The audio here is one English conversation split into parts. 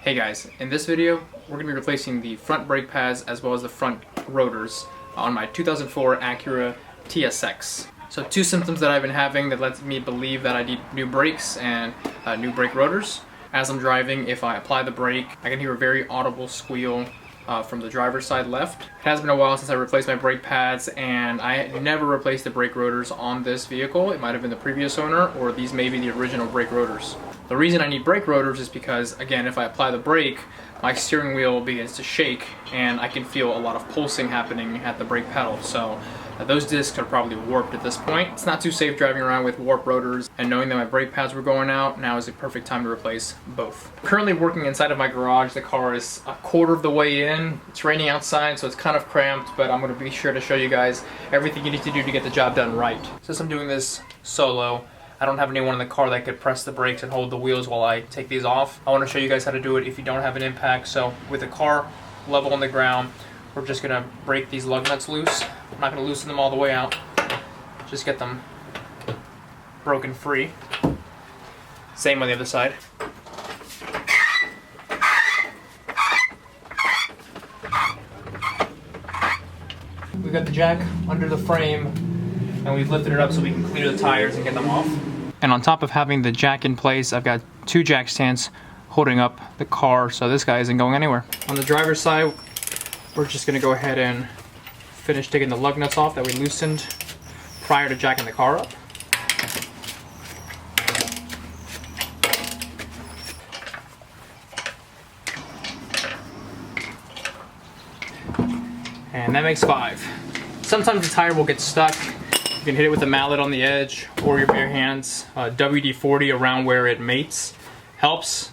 Hey guys, in this video we're going to be replacing the front brake pads as well as the front rotors on my 2004 Acura TSX. So two symptoms that I've been having that lets me believe that I need new brakes and new brake rotors. As I'm driving, if I apply the brake, I can hear a very audible squeal from the driver's side left. It has been a while since I replaced my brake pads, and I never replaced the brake rotors on this vehicle. It might have been the previous owner, or these may be the original brake rotors. The reason I need brake rotors is because, again, if I apply the brake, my steering wheel begins to shake and I can feel a lot of pulsing happening at the brake pedal. So those discs are probably warped at this point. It's not too safe driving around with warped rotors, and knowing that my brake pads were going out, now is the perfect time to replace both. Currently working inside of my garage. The car is a quarter of the way in. It's raining outside, so it's kind of cramped, but I'm going to be sure to show you guys everything you need to do to get the job done right. Since I'm doing this solo, I don't have anyone in the car that could press the brakes and hold the wheels while I take these off. I want to show you guys how to do it if you don't have an impact. So with the car level on the ground, we're just going to break these lug nuts loose. I'm not going to loosen them all the way out. Just get them broken free. Same on the other side. We've got the jack under the frame, and we've lifted it up so we can clear the tires and get them off. And on top of having the jack in place, I've got two jack stands holding up the car so this guy isn't going anywhere. On the driver's side, we're just going to go ahead and finish taking the lug nuts off that we loosened prior to jacking the car up. And that makes 5. Sometimes the tire will get stuck. You can hit it with a mallet on the edge or your bare hands. WD-40 around where it mates helps.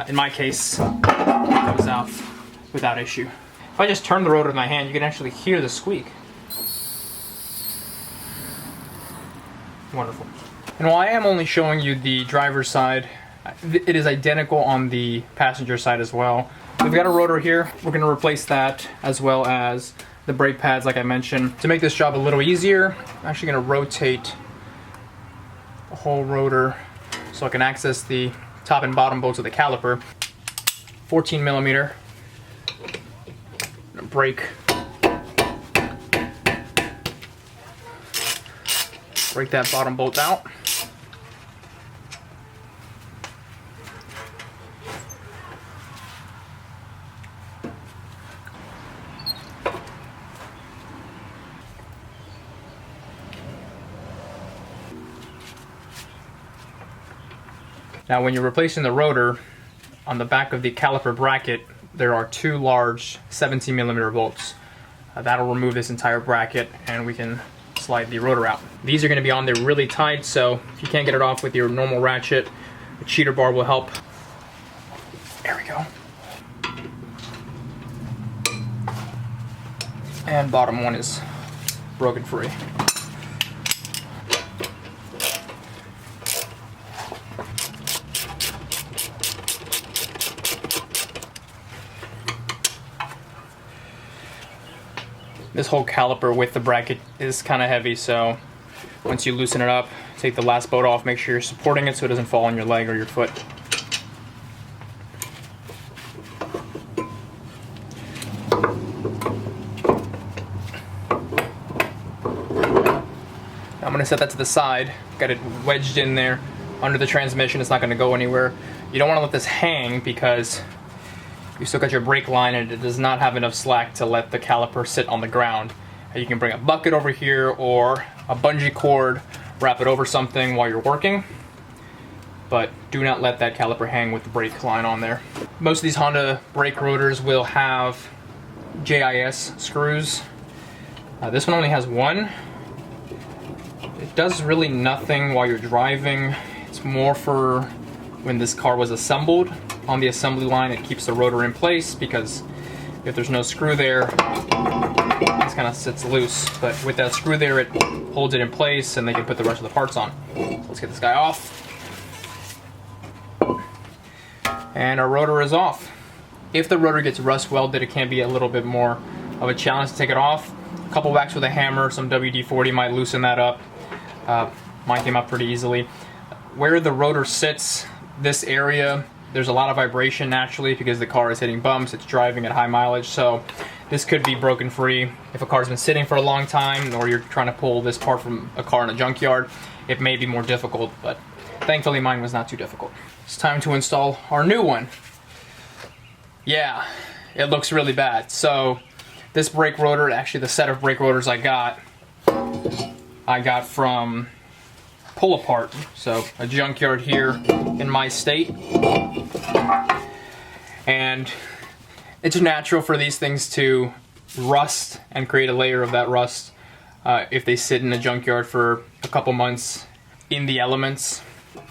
In my case, it goes out without issue. If I just turn the rotor with my hand, you can actually hear the squeak. Wonderful. And while I am only showing you the driver's side, it is identical on the passenger side as well. We've got a rotor here. We're going to replace that as well as the brake pads, like I mentioned. To make this job a little easier, I'm actually going to rotate the whole rotor so I can access the top and bottom bolts of the caliper. 14 millimeter. Break that bottom bolt out. Now when you're replacing the rotor, on the back of the caliper bracket there are two large 17 millimeter bolts. That'll remove this entire bracket and we can slide the rotor out. These are going to be on there really tight, so if you can't get it off with your normal ratchet, a cheater bar will help. There we go. And bottom one is broken free. This whole caliper with the bracket is kind of heavy, so once you loosen it up, take the last bolt off, make sure you're supporting it so it doesn't fall on your leg or your foot. I'm going to set that to the side. Got it wedged in there under the transmission. It's not going to go anywhere. You don't want to let this hang because you still got your brake line and it does not have enough slack to let the caliper sit on the ground. You can bring a bucket over here or a bungee cord, wrap it over something while you're working, but do not let that caliper hang with the brake line on there. Most of these Honda brake rotors will have JIS screws. This one only has one. It does really nothing while you're driving. It's more for when this car was assembled. On the assembly line, it keeps the rotor in place because if there's no screw there, it just kind of sits loose. But with that screw there, it holds it in place and they can put the rest of the parts on. So let's get this guy off. And our rotor is off. If the rotor gets rust welded, it can be a little bit more of a challenge to take it off. A couple whacks with a hammer, some WD-40 might loosen that up. Mine came up pretty easily. Where the rotor sits, this area there's a lot of vibration naturally because the car is hitting bumps, it's driving at high mileage, so this could be broken free. If a car's been sitting for a long time or you're trying to pull this part from a car in a junkyard, it may be more difficult, but thankfully mine was not too difficult. It's time to install our new one. Yeah, it looks really bad. So this brake rotor, actually the set of brake rotors I got from Pull Apart, so a junkyard here in my state. And it's natural for these things to rust and create a layer of that rust if they sit in a junkyard for a couple months in the elements.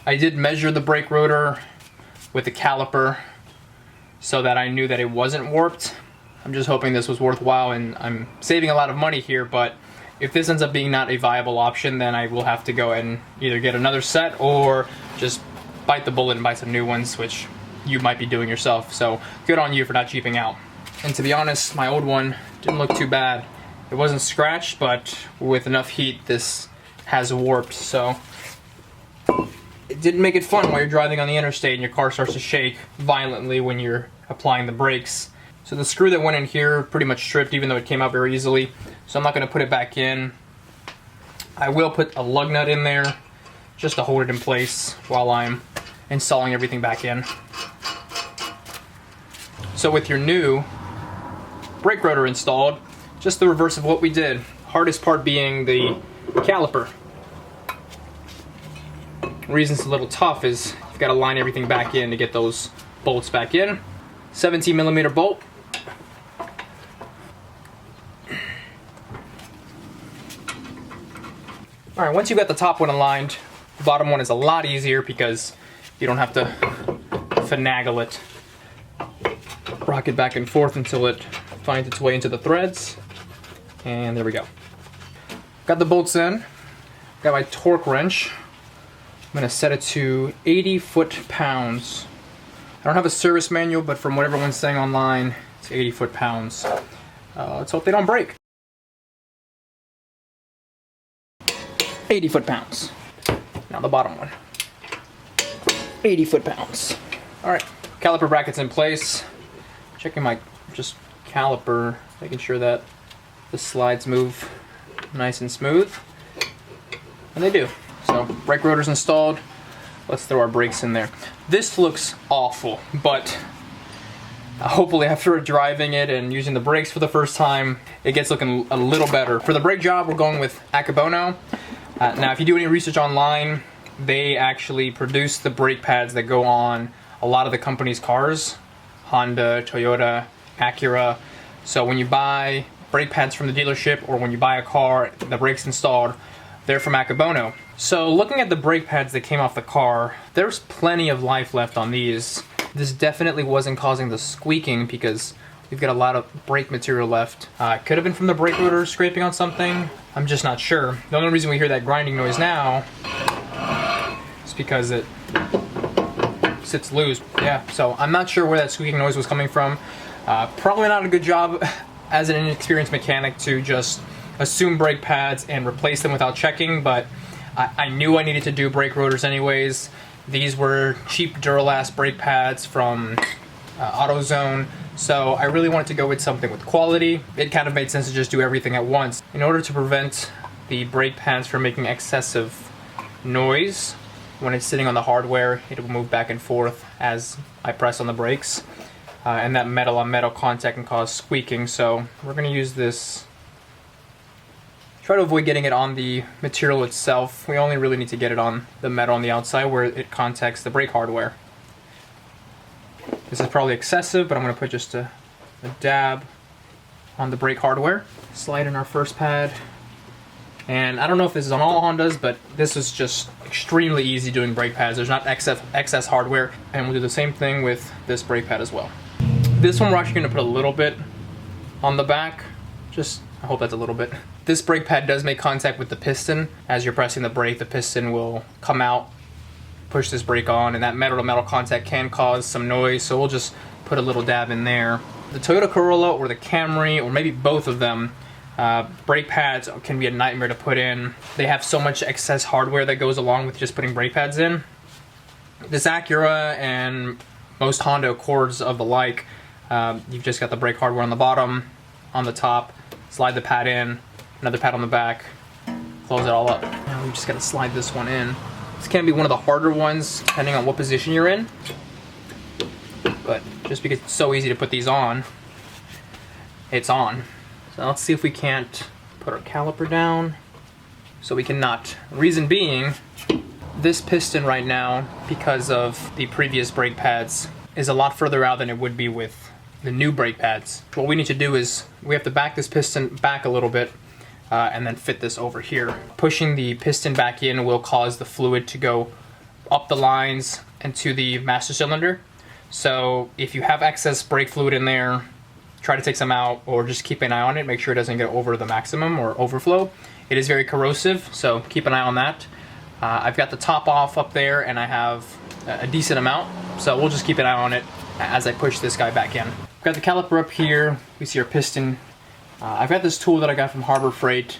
I did measure the brake rotor with a caliper so that I knew that it wasn't warped. I'm just hoping this was worthwhile, and I'm saving a lot of money here, but if this ends up being not a viable option, then I will have to go ahead and either get another set or just bite the bullet and buy some new ones, which you might be doing yourself. So good on you for not cheaping out. And to be honest, my old one didn't look too bad. It wasn't scratched, but with enough heat, this has warped. So it didn't make it fun while you're driving on the interstate and your car starts to shake violently when you're applying the brakes. So the screw that went in here pretty much stripped, even though it came out very easily. So I'm not going to put it back in. I will put a lug nut in there just to hold it in place while I'm installing everything back in. So with your new brake rotor installed, just the reverse of what we did. Hardest part being the caliper. The reason it's a little tough is you've got to line everything back in to get those bolts back in. 17mm bolt. Alright, once you've got the top one aligned, the bottom one is a lot easier because you don't have to finagle it. Rock it back and forth until it finds its way into the threads. And there we go. Got the bolts in. Got my torque wrench. I'm going to set it to 80 foot-pounds. I don't have a service manual, but from what everyone's saying online, it's 80 foot-pounds. Let's hope they don't break. 80 foot-pounds. Now the bottom one. 80 foot-pounds. Alright, caliper brackets in place. Checking my just caliper, making sure that the slides move nice and smooth. And they do. So, brake rotor's installed. Let's throw our brakes in there. This looks awful, but hopefully after driving it and using the brakes for the first time, it gets looking a little better. For the brake job, we're going with Acura. Now, if you do any research online, they actually produce the brake pads that go on a lot of the company's cars. Honda, Toyota, Acura. So when you buy brake pads from the dealership or when you buy a car, the brakes installed, they're from Acura. So looking at the brake pads that came off the car, there's plenty of life left on these. This definitely wasn't causing the squeaking because we've got a lot of brake material left. Could have been from the brake rotor scraping on something. I'm just not sure. The only reason we hear that grinding noise now is because it sits loose. Yeah, so I'm not sure where that squeaking noise was coming from. Probably not a good job as an inexperienced mechanic to just assume brake pads and replace them without checking, but I knew I needed to do brake rotors anyways. These were cheap Duralast brake pads from AutoZone, so I really wanted to go with something with quality. It kind of made sense to just do everything at once. In order to prevent the brake pads from making excessive noise, when it's sitting on the hardware, it will move back and forth as I press on the brakes. And that metal on metal contact can cause squeaking, so we're going to use this. Try to avoid getting it on the material itself. We only really need to get it on the metal on the outside where it contacts the brake hardware. This is probably excessive, but I'm going to put just a dab on the brake hardware. Slide in our first pad. And I don't know if this is on all Hondas, but this is just extremely easy doing brake pads. There's not excess hardware. And we'll do the same thing with this brake pad as well. This one we're actually going to put a little bit on the back. Just, I hope that's a little bit. This brake pad does make contact with the piston. As you're pressing the brake, the piston will come out, push this brake on, and that metal-to-metal contact can cause some noise, so we'll just put a little dab in there. The Toyota Corolla or the Camry, or maybe both of them, brake pads can be a nightmare to put in. They have so much excess hardware that goes along with just putting brake pads in. This Acura and most Honda Accords of the like, you've just got the brake hardware on the bottom, on the top, slide the pad in, another pad on the back, close it all up. Now we just gotta slide this one in. This can be one of the harder ones depending on what position you're in, but just because it's so easy to put these on, it's on. So let's see if we can't put our caliper down. So we cannot. Reason being, this piston right now, because of the previous brake pads, is a lot further out than it would be with the new brake pads. What we need to do is we have to back this piston back a little bit and then fit this over here. Pushing the piston back in will cause the fluid to go up the lines and to the master cylinder. So if you have excess brake fluid in there, try to take some out or just keep an eye on it. Make sure it doesn't get over the maximum or overflow. It is very corrosive, so keep an eye on that. I've got the top off up there and I have a decent amount, so we'll just keep an eye on it as I push this guy back in. I've got the caliper up here. We see our piston. I've got this tool that I got from Harbor Freight,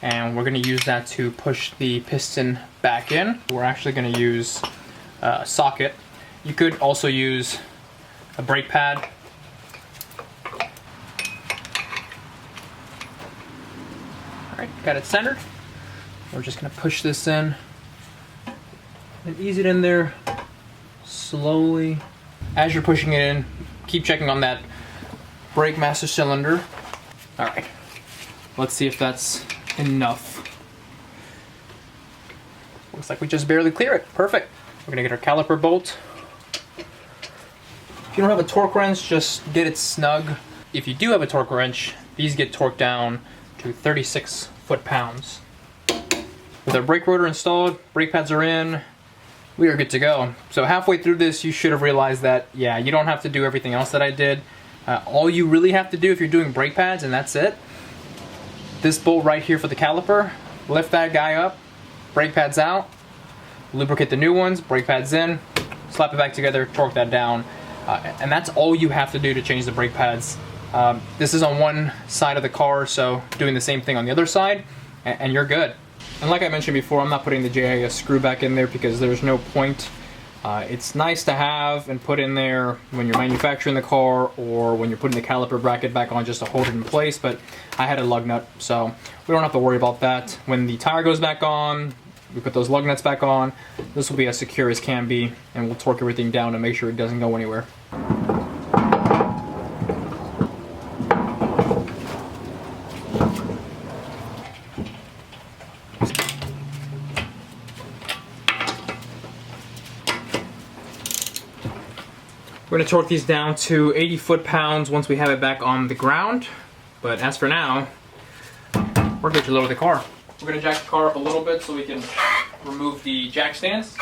and we're gonna use that to push the piston back in. We're actually gonna use a socket. You could also use a brake pad. Alright, got it centered. We're just gonna push this in and ease it in there slowly. As you're pushing it in, keep checking on that brake master cylinder. Alright, let's see if that's enough. Looks like we just barely clear it. Perfect. We're gonna get our caliper bolt. If you don't have a torque wrench, just get it snug. If you do have a torque wrench, these get torqued down to 36 foot-pounds. With our brake rotor installed, brake pads are in, we are good to go. So halfway through this, you should have realized that, yeah, you don't have to do everything else that I did. All you really have to do if you're doing brake pads, and that's it, this bolt right here for the caliper, lift that guy up, brake pads out, lubricate the new ones, brake pads in, slap it back together, torque that down, and that's all you have to do to change the brake pads. This is on one side of the car, so doing the same thing on the other side, and you're good. And like I mentioned before, I'm not putting the JIS screw back in there because there's no point. It's nice to have and put in there when you're manufacturing the car or when you're putting the caliper bracket back on just to hold it in place, but I had a lug nut, so we don't have to worry about that. When the tire goes back on, we put those lug nuts back on. This will be as secure as can be, and we'll torque everything down to make sure it doesn't go anywhere. We're going to torque these down to 80 foot-pounds once we have it back on the ground. But as for now, we're good to lower the car. We're going to jack the car up a little bit so we can remove the jack stands.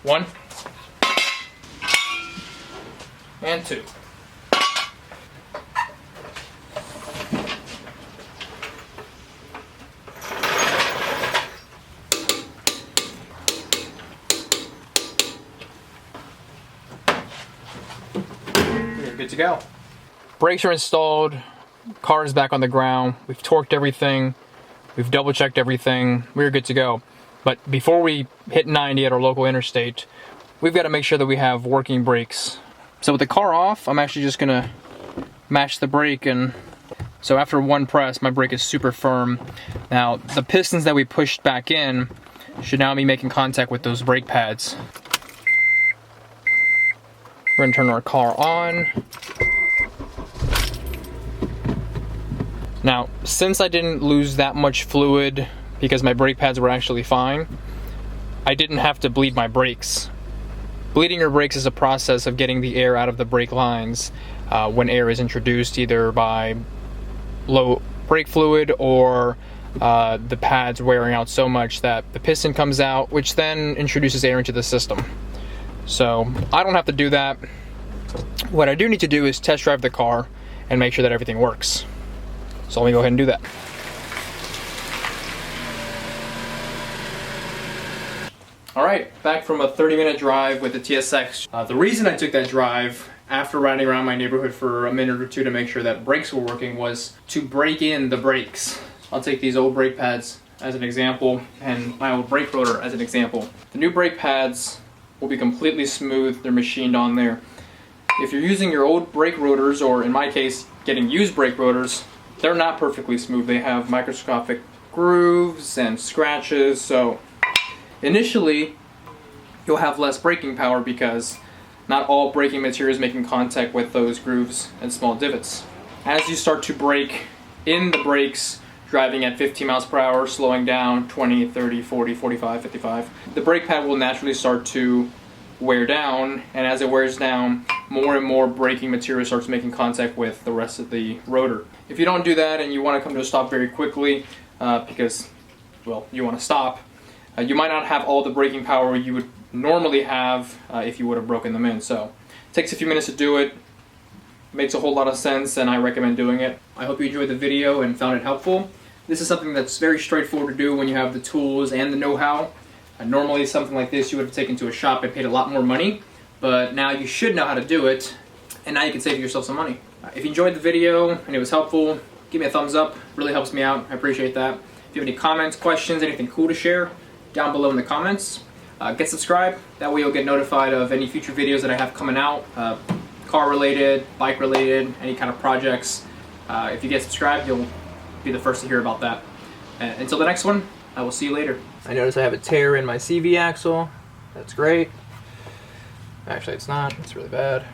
One. And two. Good to go. Brakes are installed, car is back on the ground, we've torqued everything, we've double checked everything, we're good to go. But before we hit 90 at our local interstate, we've got to make sure that we have working brakes. So with the car off, I'm actually just gonna match the brake, and so after one press, my brake is super firm. Now, the pistons that we pushed back in should now be making contact with those brake pads. We're gonna turn our car on. Now, since I didn't lose that much fluid because my brake pads were actually fine, I didn't have to bleed my brakes. Bleeding your brakes is a process of getting the air out of the brake lines when air is introduced either by low brake fluid or the pads wearing out so much that the piston comes out, which then introduces air into the system. So I don't have to do that. What I do need to do is test drive the car and make sure that everything works. So let me go ahead and do that. Alright, back from a 30-minute drive with the TSX. The reason I took that drive after riding around my neighborhood for a minute or two to make sure that brakes were working was to break in the brakes. I'll take these old brake pads, as an example and my old brake rotor as an example. The new brake pads will be completely smooth. They're machined on there. If you're using your old brake rotors, or in my case, getting used brake rotors, they're not perfectly smooth. They have microscopic grooves and scratches, so initially you'll have less braking power because not all braking material is making contact with those grooves and small divots. As you start to brake in the brakes, driving at 15 miles per hour, slowing down 20, 30, 40, 45, 55, the brake pad will naturally start to wear down, and as it wears down, more and more braking material starts making contact with the rest of the rotor. If you don't do that and you want to come to a stop very quickly because, well, you want to stop, you might not have all the braking power you would normally have if you would have broken them in. So it takes a few minutes to do it. Makes a whole lot of sense, and I recommend doing it. I hope you enjoyed the video and found it helpful. This is something that's very straightforward to do when you have the tools and the know-how. Normally something like this you would have taken to a shop and paid a lot more money, but now you should know how to do it, and now you can save yourself some money. If you enjoyed the video and it was helpful, give me a thumbs up. It really helps me out. I appreciate that. If you have any comments, questions, anything cool to share, down below in the comments. Get subscribed. That way you'll get notified of any future videos that I have coming out. Car related, bike related, any kind of projects. If you get subscribed, you'll be the first to hear about that. Until the next one, I will see you later. I notice I have a tear in my CV axle. That's great. Actually, it's not. It's really bad.